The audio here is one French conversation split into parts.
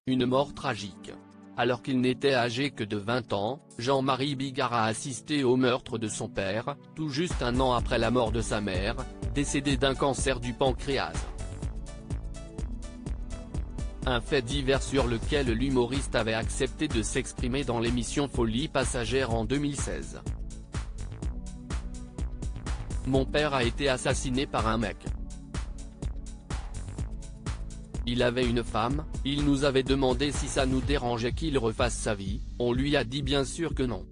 une mort tragique. Alors qu'il n'était âgé que de 20 ans, Jean-Marie Bigard a assisté au meurtre de son père, tout juste un an après la mort de sa mère, décédée d'un cancer du pancréas. Un fait divers sur lequel l'humoriste avait accepté de s'exprimer dans l'émission Folie Passagère en 2016. Mon père a été assassiné par un mec. Il avait une femme, il nous avait demandé si ça nous dérangeait qu'il refasse sa vie, on lui a dit bien sûr que non.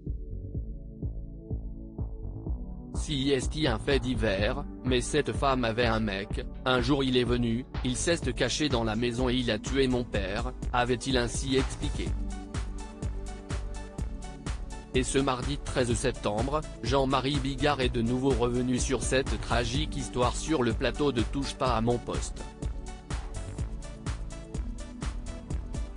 Si est un fait divers, mais cette femme avait un mec, un jour il est venu, il s'est caché dans la maison et il a tué mon père, avait-il ainsi expliqué. Et ce mardi 13 septembre, Jean-Marie Bigard est de nouveau revenu sur cette tragique histoire sur le plateau de Touche pas à mon poste.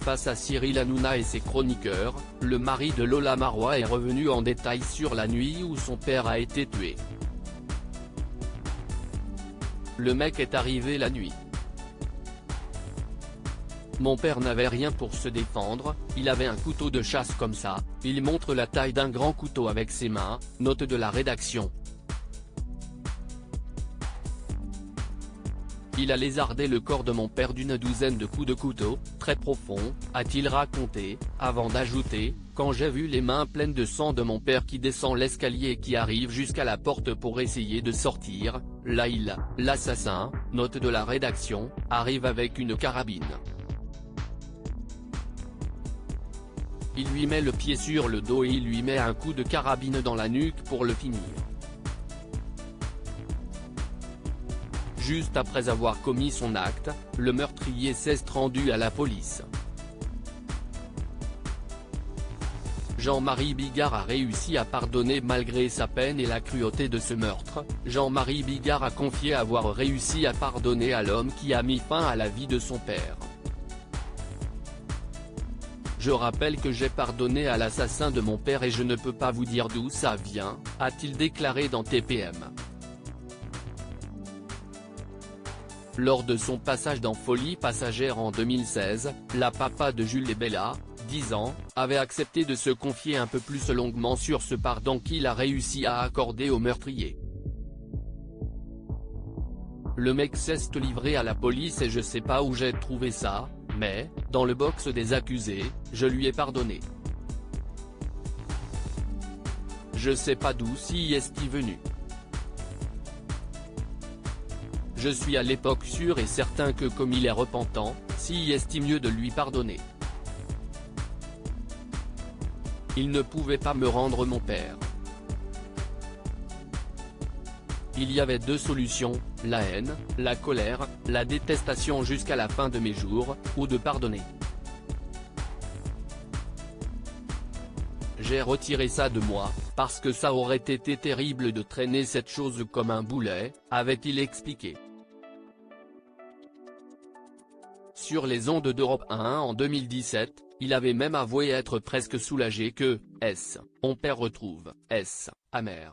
Face à Cyril Hanouna et ses chroniqueurs, le mari de Lola Marois est revenu en détail sur la nuit où son père a été tué. Le mec est arrivé la nuit. Mon père n'avait rien pour se défendre, il avait un couteau de chasse comme ça, il montre la taille d'un grand couteau avec ses mains, note de la rédaction. Il a lézardé le corps de mon père d'une douzaine de coups de couteau, très profonds, a-t-il raconté, avant d'ajouter, quand j'ai vu les mains pleines de sang de mon père qui descend l'escalier et qui arrive jusqu'à la porte pour essayer de sortir, là l'assassin, note de la rédaction, arrive avec une carabine. Il lui met le pied sur le dos et il lui met un coup de carabine dans la nuque pour le finir. Juste après avoir commis son acte, le meurtrier s'est rendu à la police. Jean-Marie Bigard a réussi à pardonner malgré sa peine et la cruauté de ce meurtre. Jean-Marie Bigard a confié avoir réussi à pardonner à l'homme qui a mis fin à la vie de son père. Je rappelle que j'ai pardonné à l'assassin de mon père et je ne peux pas vous dire d'où ça vient, a-t-il déclaré dans TPM. Lors de son passage dans Folie Passagère en 2016, la papa de Jules et Bella, 10 ans, avait accepté de se confier un peu plus longuement sur ce pardon qu'il a réussi à accorder au meurtrier. Le mec s'est livré à la police et je sais pas où j'ai trouvé ça, mais, dans le box des accusés, je lui ai pardonné. Je sais pas d'où si est-il venu. Je suis à l'époque sûr et certain que comme il est repentant, si est mieux de lui pardonner. Il ne pouvait pas me rendre mon père. Il y avait deux solutions, la haine, la colère, la détestation jusqu'à la fin de mes jours, ou de pardonner. J'ai retiré ça de moi, parce que ça aurait été terrible de traîner cette chose comme un boulet, avait-il expliqué. Sur les ondes d'Europe 1 en 2017, il avait même avoué être presque soulagé que, mon père retrouve, amer.